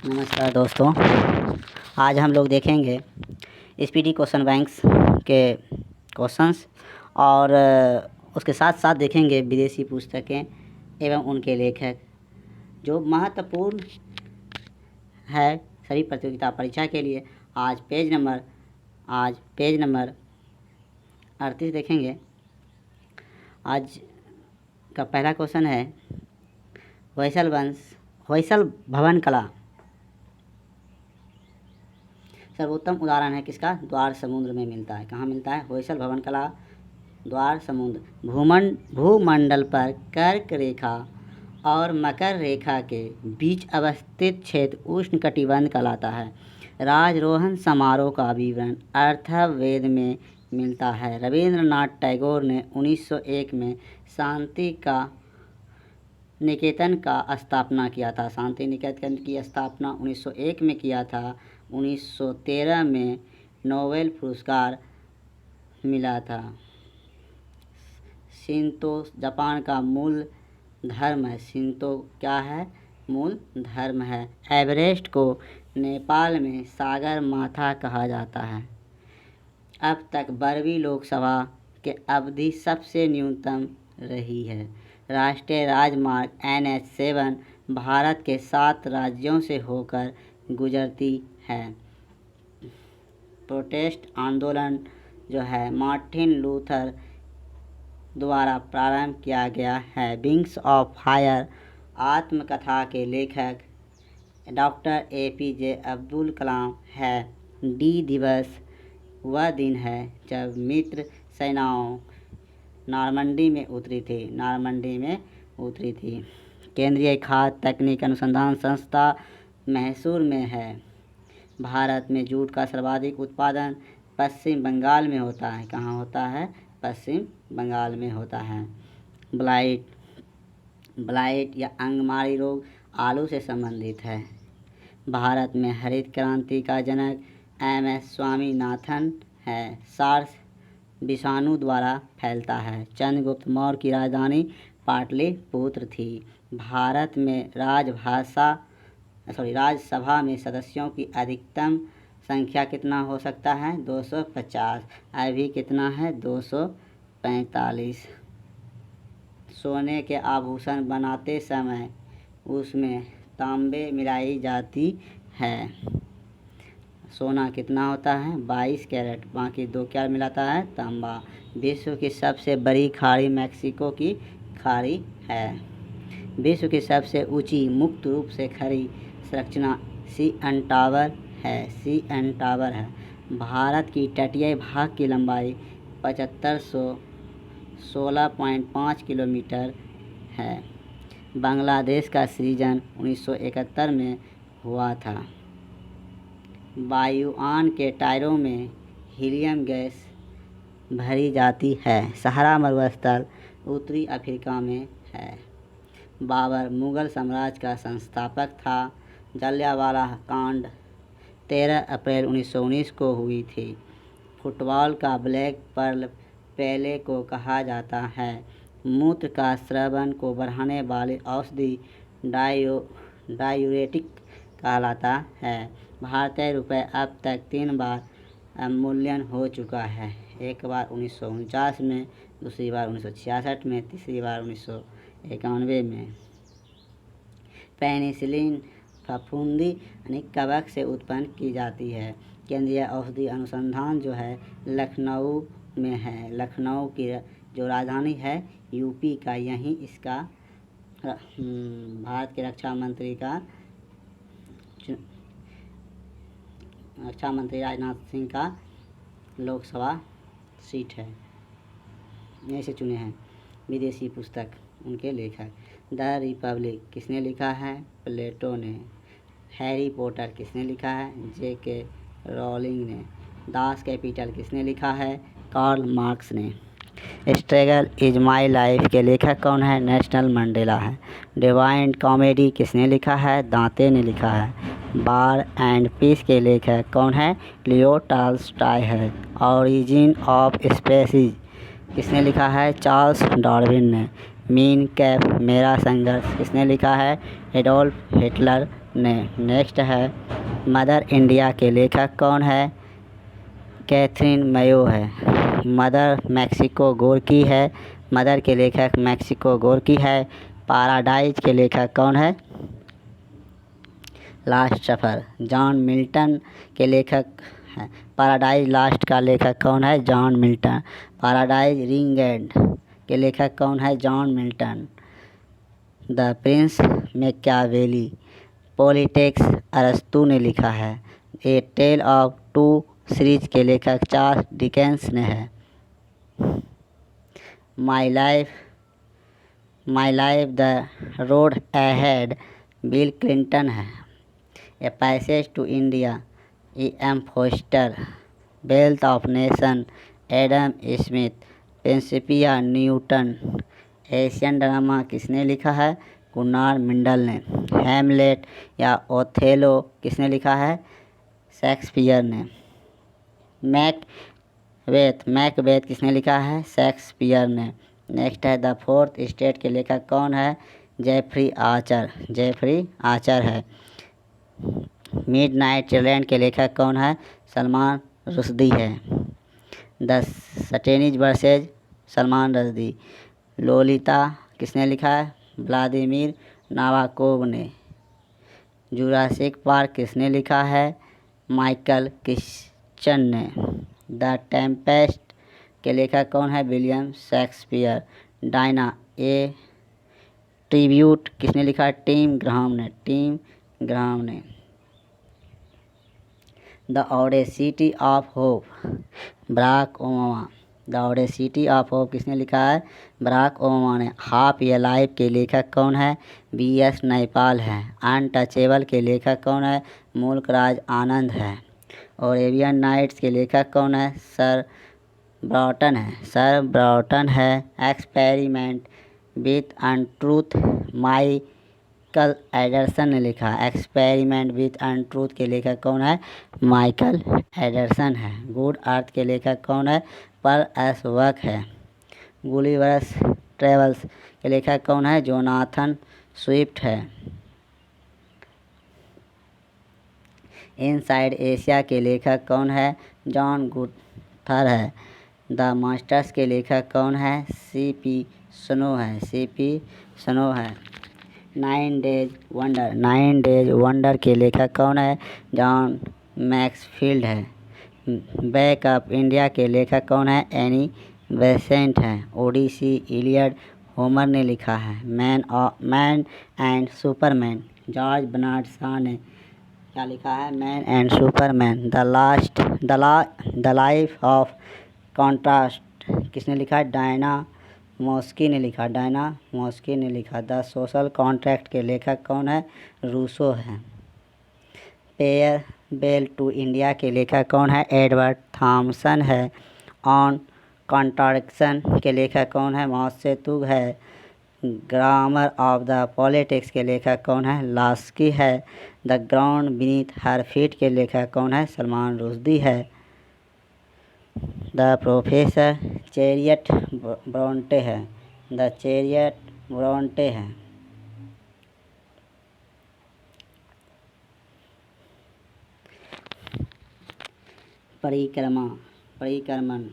नमस्कार दोस्तों, आज हम लोग देखेंगे स्पीडी क्वेश्चन बैंक्स के क्वेश्चंस और उसके साथ साथ देखेंगे विदेशी पुस्तकें एवं उनके लेखक जो महत्वपूर्ण है सभी प्रतियोगिता परीक्षा के लिए। आज पेज नंबर 38 देखेंगे। आज का पहला क्वेश्चन है होयसल भवन कला सर्वोत्तम उदाहरण है किसका? द्वार समुद्र में मिलता है। कहाँ मिलता है? होयसल भवन कला द्वार समुद्र। भूमंडल पर कर्क रेखा और मकर रेखा के बीच अवस्थित क्षेत्र उष्णकटिबंध कहलाता है। राजरोहण समारोह का विवरण अथर्ववेद में मिलता है। रवींद्रनाथ टैगोर ने 1901 में शांति निकेतन का स्थापना किया था। शांति निकेतन की स्थापना 1901 में किया था। 1913 में नोबेल पुरस्कार मिला था। शिंतो जापान का मूल धर्म है। शिंतो क्या है? मूल धर्म है। एवरेस्ट को नेपाल में सागर माथा कहा जाता है। अब तक 12वीं लोकसभा के अवधि सबसे न्यूनतम रही है। राष्ट्रीय राजमार्ग NH7 भारत के 7 राज्यों से होकर गुजरती है। प्रोटेस्ट आंदोलन जो है मार्टिन लूथर द्वारा प्रारंभ किया गया है। विंग्स ऑफ फायर आत्मकथा के लेखक डॉक्टर APJ अब्दुल कलाम है। डी दिवस वह दिन है जब मित्र सेनाओं नॉर्मंडी में उतरी थी। केंद्रीय खाद्य तकनीक अनुसंधान संस्था मैसूर में है। भारत में जूट का सर्वाधिक उत्पादन पश्चिम बंगाल में होता है। कहाँ होता है? पश्चिम बंगाल में होता है। ब्लाइट या अंगमारी रोग आलू से संबंधित है। भारत में हरित क्रांति का जनक MS स्वामीनाथन है। सार्स विषाणु द्वारा फैलता है। चंद्रगुप्त मौर्य की राजधानी पाटलिपुत्र थी। भारत में राज्यसभा में सदस्यों की अधिकतम संख्या कितना हो सकता है? 250। अभी कितना है? 245। सोने के आभूषण बनाते समय उसमें तांबे मिलाई जाती है। सोना कितना होता है? 22 कैरेट। बाकी 2 क्या मिलाता है? तांबा। विश्व की सबसे बड़ी खाड़ी मैक्सिको की खाड़ी है। विश्व की सबसे ऊंची मुक्त रूप से खड़ी संरचना CN टावर है। भारत की तटीय भाग की लंबाई 7516.5 किलोमीटर है। बांग्लादेश का सृजन 1971 में हुआ था। वायुयान के टायरों में हीलियम गैस भरी जाती है। सहारा मरुस्थल उत्तरी अफ्रीका में है। बाबर मुगल साम्राज्य का संस्थापक था। जलियांवाला कांड 13 अप्रैल 1919 को हुई थी। फुटबॉल का ब्लैक पर्ल पेले को कहा जाता है। मूत्र का स्रावन को बढ़ाने वाली औषधि डायूरेटिक कहलाता है। भारतीय रुपये अब तक 3 बार अवमूल्यन हो चुका है। एक बार 1949 में, दूसरी बार 1966 में, तीसरी बार 1991 में। पेनिसिलिन फफूंदी यानी कवक से उत्पन्न की जाती है। केंद्रीय औषधि अनुसंधान जो है लखनऊ में है। लखनऊ की जो राजधानी है UP का, यहीं इसका भारत के रक्षा मंत्री राजनाथ सिंह का लोकसभा सीट है। यहीं से चुने हैं। विदेशी पुस्तक उनके लेखक द रिपब्लिक किसने लिखा है? प्लेटो ने। हैरी पॉटर किसने लिखा है? JK रॉलिंग ने। दास कैपिटल किसने लिखा है? कार्ल मार्क्स ने। स्ट्रगल इज माई लाइफ के लेखक कौन है? नेल्सन मंडेला है। डिवाइन कॉमेडी किसने लिखा है? दांते ने लिखा है। वार एंड पीस के लेखक कौन है? लियो टॉल्स्टॉय है। ऑरिजिन ऑफ स्पीसीज किसने लिखा है? चार्ल्स डार्विन ने। मीन कैफ मेरा संघर्ष किसने लिखा है? एडोल्फ हिटलर ने। नेक्स्ट है मदर इंडिया के लेखक कौन है? कैथरीन मेयो है। मदर मैक्सिको गोरकी है। मदर के लेखक मैक्सिको गोरकी है। पैराडाइज के लेखक कौन है? लास्ट सफ़र जॉन मिल्टन के लेखक हैं। पैराडाइज लास्ट का लेखक कौन है? John Milton. पैराडाइज रिंगेड के लेखक कौन है? John Milton. The prince Machiavelli politics अरस्तू ने लिखा है। A tale of two cities के लेखक चार्ल्स डिकेंस ने है। My life the road ahead Bill Clinton है। A passage to India E.M. Forster. Wealth of nation Adam Smith. Principia Newton. Asian drama किसने लिखा है? गुनार मिंडल ने। Hamlet या ओथेलो किसने लिखा है? शेक्सपियर ने। मैकबेथ किसने लिखा है? शेक्सपियर ने। नेक्स्ट है द फोर्थ स्टेट के लेखक कौन है? जेफरी आचर है। मिडनाइट चिल्ड्रन के लेखक कौन है? सलमान रुश्दी है। The satanic verses Salman Rushdie. Lolita किसने लिखा है? व्लादिमीर नाबाकोव ने। जुरासिक पार्क किसने लिखा है? माइकल क्रिश्चियन ने। द टेम्पेस्ट के लेखक कौन है? William Shakespeare. Diana a tribute किसने लिखा है? टिम ग्राहम ने। The audacity of hope Barack Obama. The audacity of hope किसने लिखा है? बराक ओबामा ने। हाफ ए लाइफ के लेखक कौन है? B.S. नैपाल है। अनटचेबल के लेखक कौन है? मुल्कराज आनंद है। और एवियन नाइट्स के लेखक कौन है? सर ब्राउटन है। Experiment with untruth Michael Anderson ने लिखा। एक्सपेरिमेंट विथ अनट्रूथ के लेखक कौन है? माइकल एडरसन है। गुड अर्थ के लेखक कौन है? पर एस वर्क है। गुलिवर्स ट्रेवल्स के लेखक कौन है? जोनाथन स्विफ्ट है। इनसाइड एशिया के लेखक कौन है? जॉन गुथर है। द मास्टर्स के लेखक कौन है? C.P. स्नो है। 9 डेज वंडर के लेखक कौन है? जॉन मैक्सफील्ड है। बैक ऑफ इंडिया के लेखक कौन है? एनी बेसेंट है। ओडिसी इलियड होमर ने लिखा है। Man and superman George Bernard Shaw ने क्या लिखा है? Man and superman. The life of contrast किसने लिखा है? डायना मॉस्की ने लिखा। द सोशल कॉन्ट्रैक्ट के लेखक कौन है? रूसो है। पेयर बेल टू इंडिया के लेखक कौन है? एडवर्ड थॉमसन है। ऑन कॉन्ट्राडिक्शन के लेखक कौन है? माओ त्से-तुंग है। ग्रामर ऑफ द पॉलिटिक्स के लेखक कौन है? लास्की है। The ground beneath her feet के लेखक कौन है? सलमान रुश्दी है। द प्रोफेसर चैरियट ब्रोंटे है। परिक्रमण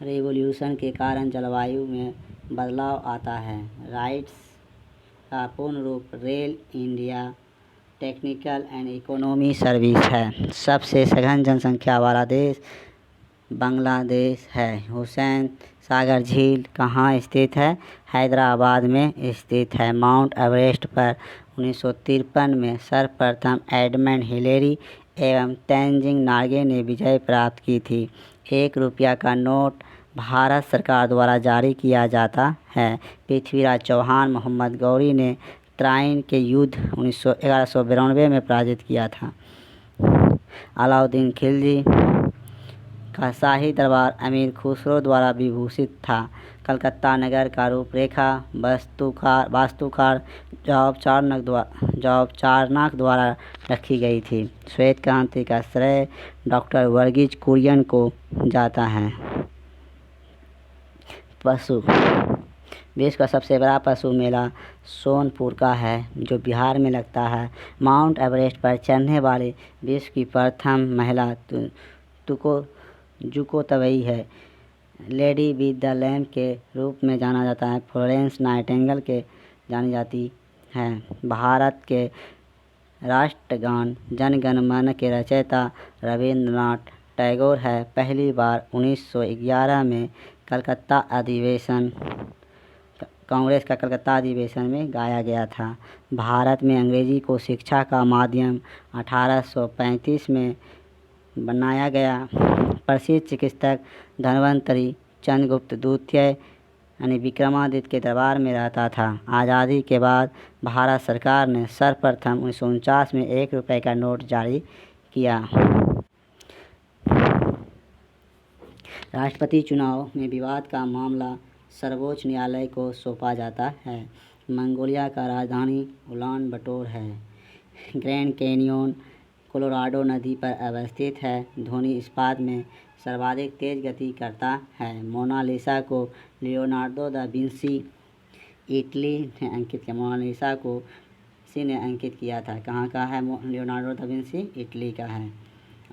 रिवॉल्यूशन के कारण जलवायु में बदलाव आता है। राइट्स का पूर्ण रूप rail India technical and economy service है। सबसे सघन जनसंख्या वाला देश बांग्लादेश है। हुसैन सागर झील कहाँ स्थित है? हैदराबाद में स्थित है। माउंट एवरेस्ट पर 1953 में सर्वप्रथम एडमंड हिलेरी एवं तेनजिंग नार्गे ने विजय प्राप्त की थी। 1 रुपया का नोट भारत सरकार द्वारा जारी किया जाता है। पृथ्वीराज चौहान मोहम्मद गौरी ने तराइन के युद्ध 1192 में पराजित किया था। अलाउद्दीन खिलजी का शाही दरबार अमीर खुसरो द्वारा विभूषित था। कलकत्ता नगर का रूपरेखा वास्तुकार जॉब चार्नक द्वारा रखी गई थी। श्वेत क्रांति का श्रेय डॉक्टर वर्गीज कुरियन को जाता है। विश्व का सबसे बड़ा पशु मेला सोनपुर का है, जो बिहार में लगता है। माउंट एवरेस्ट पर चढ़ने वाली विश्व की प्रथम महिला जुको तबई है। लेडी विद द लैम्प के रूप में जाना जाता है। फ्लोरेंस नाइटिंगेल के जानी जाती है। भारत के राष्ट्रगान जन गण मन के रचयिता रविंद्रनाथ टैगोर है। पहली बार 1911 में कांग्रेस का कलकत्ता अधिवेशन में गाया गया था। भारत में अंग्रेजी को शिक्षा का माध्यम 1835 में बनाया गया। प्रसिद्ध चिकित्सक धन्वंतरि चंद्रगुप्त द्वितीय यानी विक्रमादित्य के दरबार में रहता था। आज़ादी के बाद भारत सरकार ने सर्वप्रथम 1949 में 1 रुपये का नोट जारी किया। राष्ट्रपति चुनाव में विवाद का मामला सर्वोच्च न्यायालय को सौंपा जाता है। मंगोलिया का राजधानी उलान बटोर है। ग्रैंड कैनियन कोलोराडो नदी पर अवस्थित है। ध्वनि इस्पात में सर्वाधिक तेज गति करता है। मोनालिसा को लियोनार्डो दा विंसी इटली ने अंकित किया। मोनालिसा को किसी ने अंकित किया था? कहाँ का है लियोनार्डो दा विंसी? इटली का है।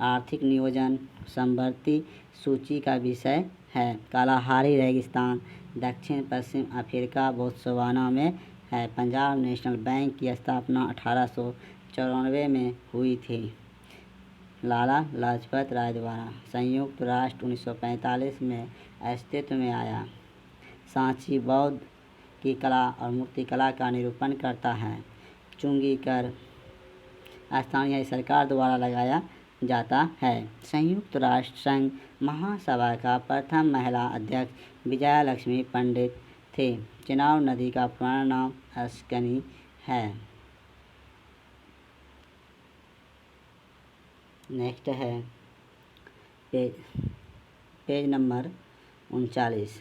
आर्थिक नियोजन समवर्ती सूची का विषय है। कालाहारी रेगिस्तान दक्षिण पश्चिम अफ्रीका बोत्सवाना में है। पंजाब नेशनल बैंक की स्थापना 1894 में हुई थी। लाला लाजपत राय द्वारा संयुक्त राष्ट्र 1945 में अस्तित्व में आया। सांची बौद्ध की कला और मूर्तिकला का निरूपण करता है। चुंगी कर स्थानीय सरकार द्वारा लगाया जाता है। संयुक्त राष्ट्र संघ महासभा का प्रथम महिला अध्यक्ष विजया लक्ष्मी पंडित थे। चिनाब नदी का पुराना नाम अस्कनी है। नेक्स्ट है पेज नंबर 39।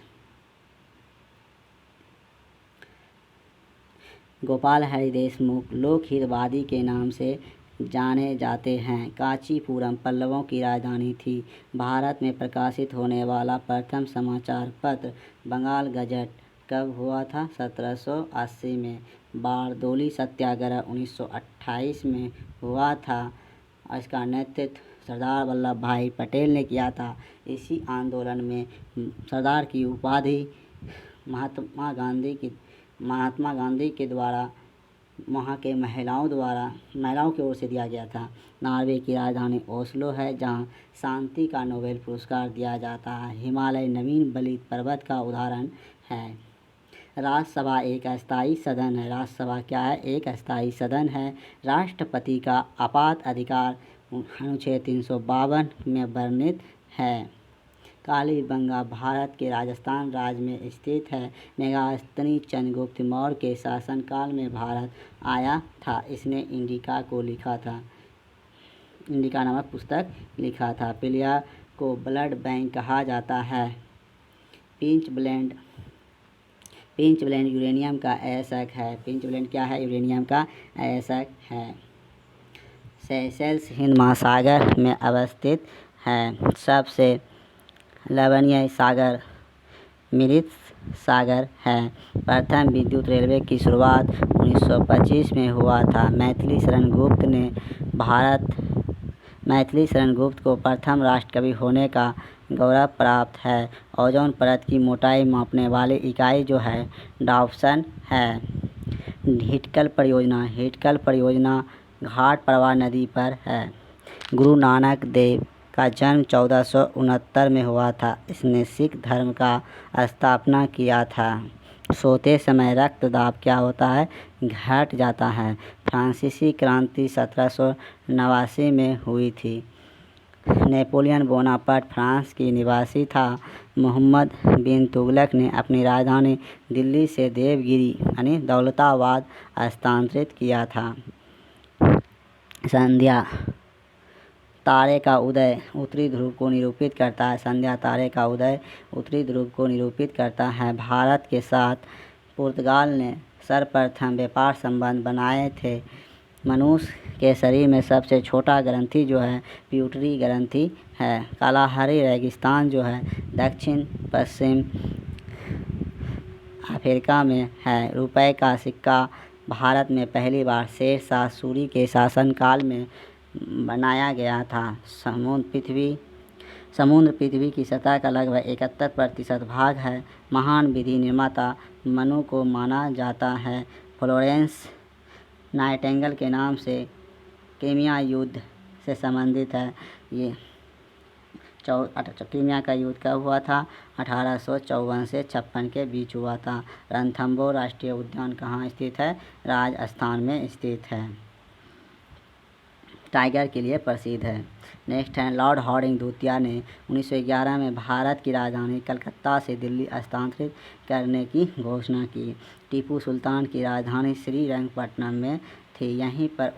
गोपाल हरि देशमुख लोकहितवादी के नाम से जाने जाते हैं। कांचीपुरम पल्लवों की राजधानी थी। भारत में प्रकाशित होने वाला प्रथम समाचार पत्र बंगाल गजट कब हुआ था? 1780 में। बारदोली सत्याग्रह 1928 में हुआ था। इसका नेतृत्व सरदार वल्लभ भाई पटेल ने किया था। इसी आंदोलन में सरदार की उपाधि महात्मा गांधी के द्वारा वहाँ के महिलाओं की ओर से दिया गया था। नॉर्वे की राजधानी ओस्लो है, जहाँ शांति का नोबेल पुरस्कार दिया जाता है। हिमालय नवीन बलित पर्वत का उदाहरण है। राज्यसभा एक अस्थायी सदन है। राज्यसभा क्या है? एक अस्थायी सदन है। राष्ट्रपति का आपात अधिकार अनुच्छेद 352 में वर्णित है। कालीबंगा भारत के राजस्थान राज्य में स्थित है। मेगास्थनी चंद्रगुप्त मौर्य के शासनकाल में भारत आया था। इसने इंडिका नामक पुस्तक लिखा था। पिलिया को ब्लड बैंक कहा जाता है। पिंच ब्लेंड यूरेनियम का अयस्क है। पिंच ब्लेंड क्या है? यूरेनियम का अयस्क है। सेशेल्स हिंद महासागर में अवस्थित है। सबसे लवणीय सागर मृत सागर है। प्रथम विद्युत रेलवे की शुरुआत 1925 में हुआ था। मैथिली शरण गुप्त को प्रथम राष्ट्रकवि होने का गौरव प्राप्त है। ओजोन परत की मोटाई मापने वाली इकाई जो है डॉप्सन है। हिटकल परियोजना घाट प्रवाह नदी पर है। गुरु नानक देव का जन्म 1469 में हुआ था। इसने सिख धर्म का स्थापना किया था। सोते समय रक्तदाब क्या होता है? घट जाता है। फ्रांसीसी क्रांति 1789 में हुई थी। नेपोलियन बोनापार्ट फ्रांस की निवासी था। मोहम्मद बिन तुगलक ने अपनी राजधानी दिल्ली से देवगिरी यानी दौलताबाद स्थानांतरित किया था। संध्या तारे का उदय उत्तरी ध्रुव को निरूपित करता है। संध्या तारे का उदय उत्तरी ध्रुव को निरूपित करता है। भारत के साथ पुर्तगाल ने सर्वप्रथम व्यापार संबंध बनाए थे। मनुष्य के शरीर में सबसे छोटा ग्रंथि जो है प्यूटरी ग्रंथि है। कालाहारी रेगिस्तान जो है दक्षिण पश्चिम अफ्रीका में है। रुपए का सिक्का भारत में पहली बार शेर शाह सूरी के शासनकाल में बनाया गया था। समुद्र पृथ्वी की सतह का लगभग 71% भाग है। महान विधि निर्माता मनु को माना जाता है। फ्लोरेंस नाइटिंगेल के नाम से क्रीमिया युद्ध से संबंधित है। ये क्रीमिया का युद्ध कब हुआ था? 1854 से 56 के बीच हुआ था। रणथंबोर राष्ट्रीय उद्यान कहाँ स्थित है? राजस्थान में स्थित है। टाइगर के लिए प्रसिद्ध है। नेक्स्ट है, लॉर्ड हॉर्डिंग द्वितीय ने 1911 में भारत की राजधानी कलकत्ता से दिल्ली स्थानांतरित करने की घोषणा की। टीपू सुल्तान की राजधानी श्रीरंगपट्टनम में थी। यहीं पर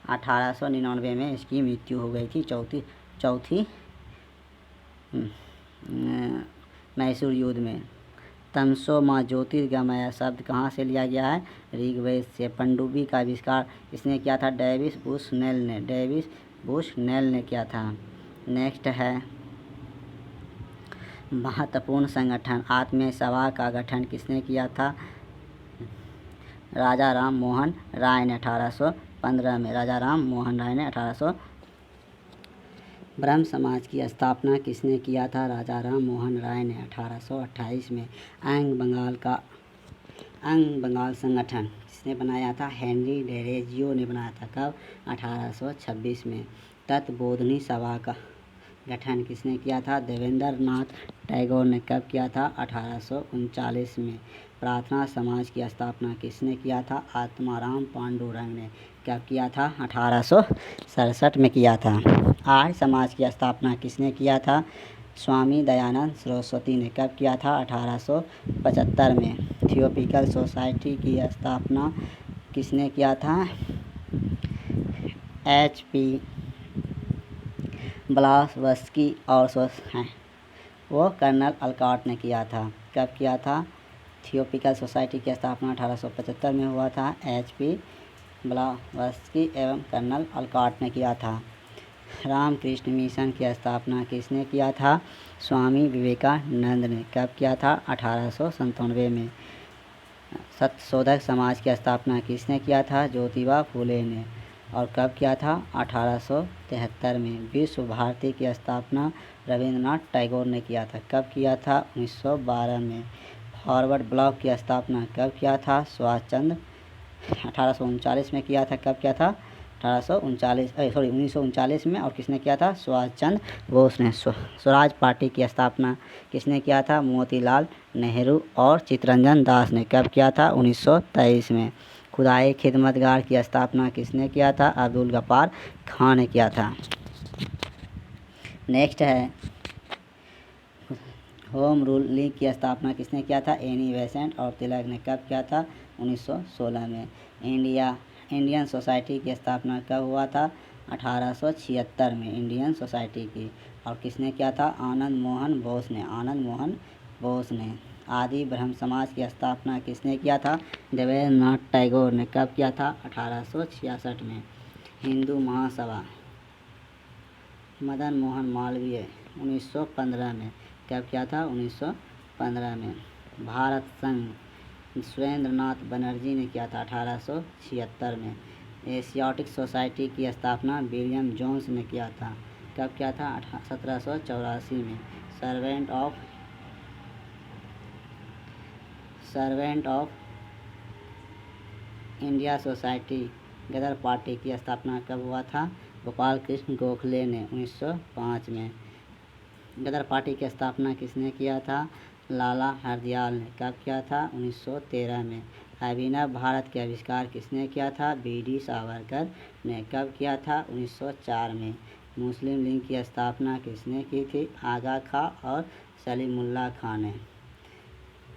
1899 में इसकी मृत्यु हो गई थी। चौथी मैसूर युद्ध में। तमसो माँ ज्योतिर्गमय शब्द कहाँ से लिया गया है? ऋग्वेद से। पनडुब्बी का आविष्कार किसने किया था? डेविस बुशनेल ने किया था। नेक्स्ट है, महत्वपूर्ण संगठन आत्मीय सभा का गठन किसने किया था? राजा राम मोहन राय ने 1815 में। राजा राम मोहन राय ने 1800। ब्रह्म समाज की स्थापना किसने किया था? राजा राम मोहन राय ने 1828 में। अंग बंगाल संगठन किसने बनाया था? हेनरी डेरेजियो ने बनाया था। कब? 1826 में। तत्बोधिनी सभा का गठन किसने किया था? देवेंद्रनाथ टैगोर ने। कब किया था? 1839 में। प्रार्थना समाज की स्थापना किसने किया था? आत्माराम पांडुरंग ने। कब किया था? 1867 में किया था। आर्य समाज की स्थापना किसने किया था? स्वामी दयानंद सरस्वती ने। कब किया था? 1875 में। थियोसॉफिकल सोसाइटी की स्थापना किसने किया था? HP ब्लावत्स्की और वो कर्नल अलकॉट ने किया था। कब किया था? थियोसॉफिकल सोसाइटी की स्थापना 1875 में हुआ था। HP ब्लावत्स्की एवं कर्नल अलकॉट ने किया था। रामकृष्ण मिशन की स्थापना किसने किया था? स्वामी विवेकानंद ने। कब किया था? 1897 में। सत्यशोधक समाज की स्थापना किसने किया था? ज्योतिबा फूले ने। और कब किया था? 1873 में। विश्व भारती की स्थापना रविंद्रनाथ टैगोर ने किया था। कब किया था? 1912 में। फॉरवर्ड ब्लॉक की स्थापना कब किया था? सुभाष चंद्र 1839 में किया था। कब किया था? 1939 में। और किसने किया था? सुभाष चंद्र बोस ने। स्वराज पार्टी की स्थापना किसने किया था? मोतीलाल नेहरू और चित्तरंजन दास ने। कब किया था? 1923 में। खुदाई खिदमतगार की स्थापना किसने किया था? अब्दुल गफ्फार खान ने किया था। नेक्स्ट है, होम रूल लीग की स्थापना किसने किया था? एनी बेसेंट और तिलक ने। कब किया था? 1916 में। इंडियन सोसाइटी की स्थापना कब हुआ था? 1876 में। इंडियन सोसाइटी की। और किसने किया था? आनंद मोहन बोस ने। आदि ब्रह्म समाज की स्थापना किसने किया था? देवेंद्रनाथ टैगोर ने। कब किया था? 1866 में। हिंदू महासभा मदन मोहन मालवीय 1915 में। कब किया था? 1915 में। भारत संघ सुरेंद्रनाथ बनर्जी ने किया था 1876 में। एशियाटिक सोसाइटी की स्थापना विलियम जोन्स ने किया था। कब किया था? 1784 में। Servant of India society Ghadar party की स्थापना कब हुआ था? गोपाल कृष्ण गोखले ने 1905 में। गदर पार्टी की स्थापना किसने किया था? लाला हरदयाल ने। कब किया था? 1913 में। अभिनव भारत के आविष्कार किसने किया था? BD सावरकर ने। कब किया था? 1904 में। मुस्लिम लीग की स्थापना किसने की थी? आगा खां और सलीमुल्लाह खां ने।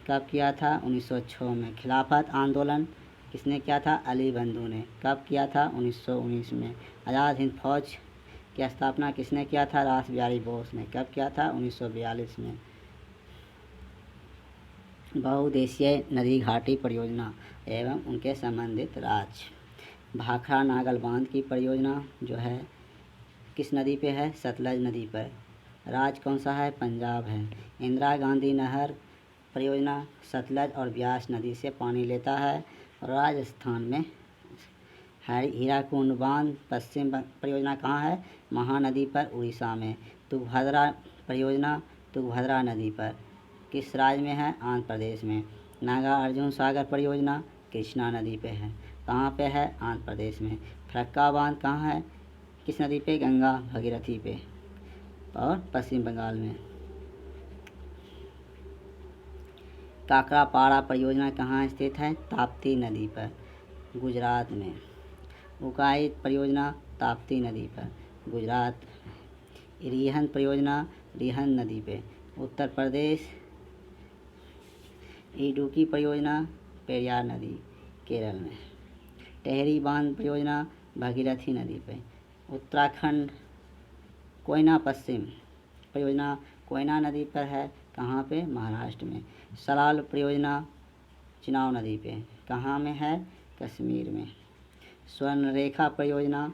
कब किया था? 1906 में। खिलाफत आंदोलन किसने किया था? अली बंधु ने। कब किया था? 1919 में। आज़ाद हिंद फौज की स्थापना किसने किया था? रास बिहारी बोस ने। कब किया था? 1942 में। बहुउद्देशीय नदी घाटी परियोजना एवं उनके संबंधित राज्य। भाखड़ा नागल बांध की परियोजना जो है किस नदी पे है? सतलज नदी पर। राज्य कौन सा है? पंजाब है। इंदिरा गांधी नहर परियोजना सतलज और ब्यास नदी से पानी लेता है। राजस्थान में हीराकुंड बांध पश्चिम परियोजना कहाँ है? महानदी पर, उड़ीसा में। तुंगभद्रा परियोजना तुंगभद्रा नदी पर किस राज्य में है? आंध्र प्रदेश में। नागार्जुन सागर परियोजना कृष्णा नदी पे है। कहाँ पे है? आंध्र प्रदेश में। फरक्का बांध कहाँ है? किस नदी पे? गंगा भगीरथी पे और पश्चिम बंगाल में। काकरापाड़ा परियोजना कहाँ स्थित है? ताप्ती नदी पर, गुजरात में। उकाई परियोजना ताप्ती नदी पर, गुजरात। रिहंद परियोजना रिहंद नदी पे, उत्तर प्रदेश। इडुक्की परियोजना पेरियार नदी, केरल में। टेहरी बांध परियोजना भगीरथी नदी पे, उत्तराखंड। कोयना पश्चिम परियोजना कोयना नदी पर है। कहाँ पे? महाराष्ट्र में। सलाल परियोजना चिनाब नदी पे, कहाँ में है? कश्मीर में। स्वर्णरेखा परियोजना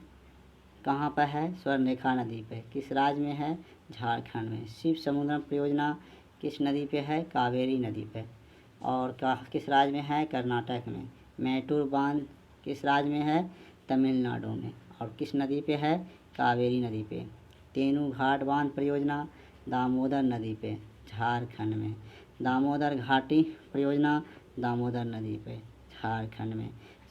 कहाँ पर है? स्वर्णरेखा नदी पे, किस राज्य में है? झारखंड में। शिव समुद्रम परियोजना किस नदी पे है? कावेरी नदी पे और किस राज्य में है? कर्नाटक में। मैटूर बांध किस राज्य में है? तमिलनाडु में और किस नदी पे है? कावेरी नदी पे। तेनू घाट बांध परियोजना दामोदर नदी पे, झारखंड में। दामोदर घाटी परियोजना दामोदर नदी पे, झारखंड में।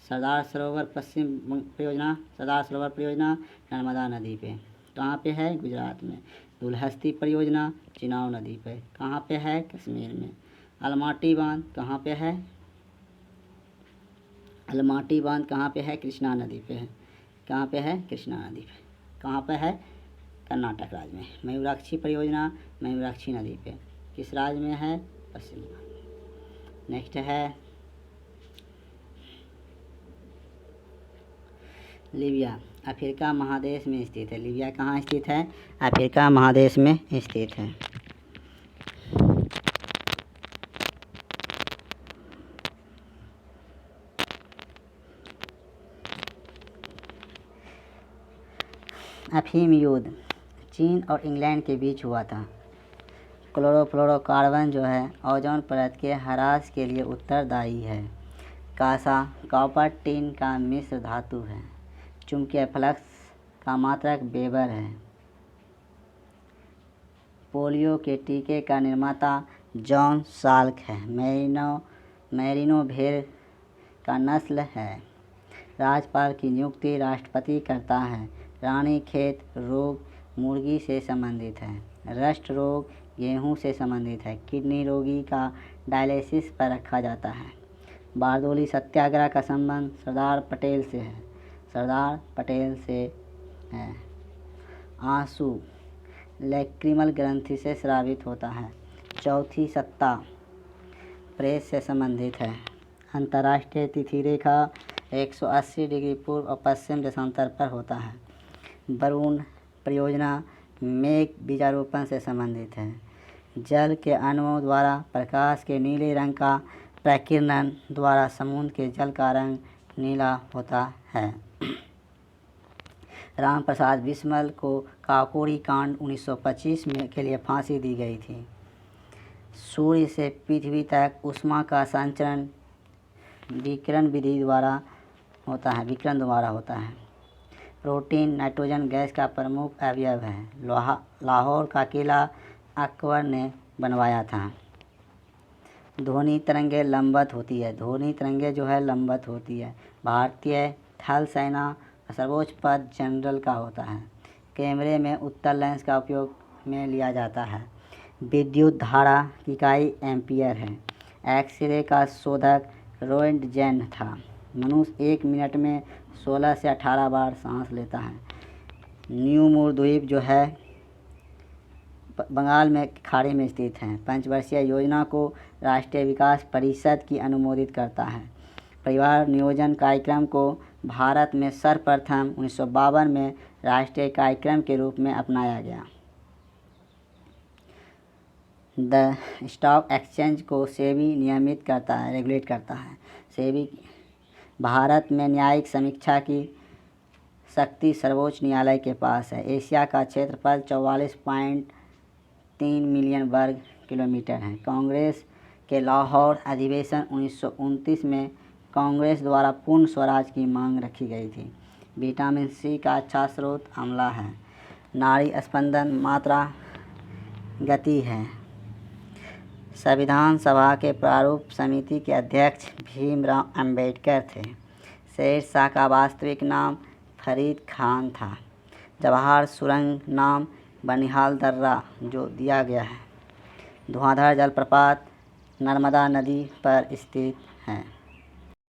सरदार सरोवर सरदार सरोवर परियोजना नर्मदा नदी पे, कहाँ पे है? गुजरात में। दुलहस्ती परियोजना चिनाब नदी पे, कहाँ पे है? कश्मीर में। अलमाटी बांध कहाँ पे है? अलमाटी बांध कहाँ पे है? कृष्णा नदी पे है। कहाँ पे है? कृष्णा नदी पे। कहाँ पे है? कर्नाटक राज्य में। मयूराक्षी परियोजना मयूराक्षी नदी पे, किस राज्य में है? पश्चिम बंगाल। नेक्स्ट है लीबिया, अफ्रीका महादेश में स्थित है। लीबिया कहाँ स्थित है? अफ्रीका महादेश में स्थित है। अफीम युद्ध चीन और इंग्लैंड के बीच हुआ था। क्लोरोफ्लोरोकार्बन जो है ओजोन परत के ह्रास के लिए उत्तरदायी है। कांसा कॉपर टिन का मिश्र धातु है। चुंबकीय फ्लक्स का मात्रक वेबर है। पोलियो के टीके का निर्माता जॉन साल्क है। मैरिनो भेड़ का नस्ल है। राज्यपाल की नियुक्ति राष्ट्रपति करता है। रानीखेत रोग मुर्गी से संबंधित है। रस्ट रोग गेहूं से संबंधित है। किडनी रोगी का डायलिसिस पर रखा जाता है। बारदोली सत्याग्रह का संबंध सरदार पटेल से है। सरदार पटेल से है। आंसू लैक्रिमल ग्रंथि से स्रावित होता है। चौथी सत्ता प्रेस से संबंधित है। अंतर्राष्ट्रीय तिथि रेखा 180 डिग्री पूर्व और पश्चिम देशांतर पर होता है। वरुण परियोजना मेघ बीजारोपण से संबंधित है। जल के अणुओं द्वारा प्रकाश के नीले रंग का प्रकीर्णन द्वारा समुद्र के जल का रंग नीला होता है। राम प्रसाद बिस्मिल को काकोरी कांड 1925 में के लिए फांसी दी गई थी। सूर्य से पृथ्वी तक ऊष्मा का संचरण विकिरण विधि द्वारा होता है। प्रोटीन नाइट्रोजन गैस का प्रमुख अवयव है। लाहौर का किला अकबर ने बनवाया था। ध्वनि तरंगे लंबवत होती है। ध्वनि तरंगे जो है लंबवत होती है। भारतीय थल सेना सर्वोच्च पद जनरल का होता है। कैमरे में उत्तल लेंस का उपयोग में लिया जाता है। विद्युत धारा की इकाई एम्पियर है। एक्सरे का शोधक रोएंटजेन था। मनुष्य 1 मिनट में 16 से 18 बार सांस लेता है। न्यूमूर द्वीप जो है बंगाल में खाड़ी में स्थित है। पंचवर्षीय योजना को राष्ट्रीय विकास परिषद की अनुमोदित करता है। परिवार नियोजन कार्यक्रम को भारत में सर्वप्रथम 1952 में राष्ट्रीय कार्यक्रम के रूप में अपनाया गया। द स्टॉक एक्सचेंज को सेबी नियमित करता है, रेगुलेट करता है। सेबी भारत में न्यायिक समीक्षा की शक्ति सर्वोच्च न्यायालय के पास है। एशिया का क्षेत्रफल 44.3 मिलियन वर्ग किलोमीटर है। कांग्रेस के लाहौर अधिवेशन 1929 में कांग्रेस द्वारा पूर्ण स्वराज की मांग रखी गई थी। विटामिन सी का अच्छा स्रोत आंवला है। नाड़ी स्पंदन मात्रा गति है। संविधान सभा के प्रारूप समिति के अध्यक्ष भीमराव अंबेडकर थे। शेरशाह का वास्तविक नाम फरीद खान था। जवाहर सुरंग नाम बनिहाल दर्रा जो दिया गया है। धुआंधार जलप्रपात नर्मदा नदी पर स्थित है।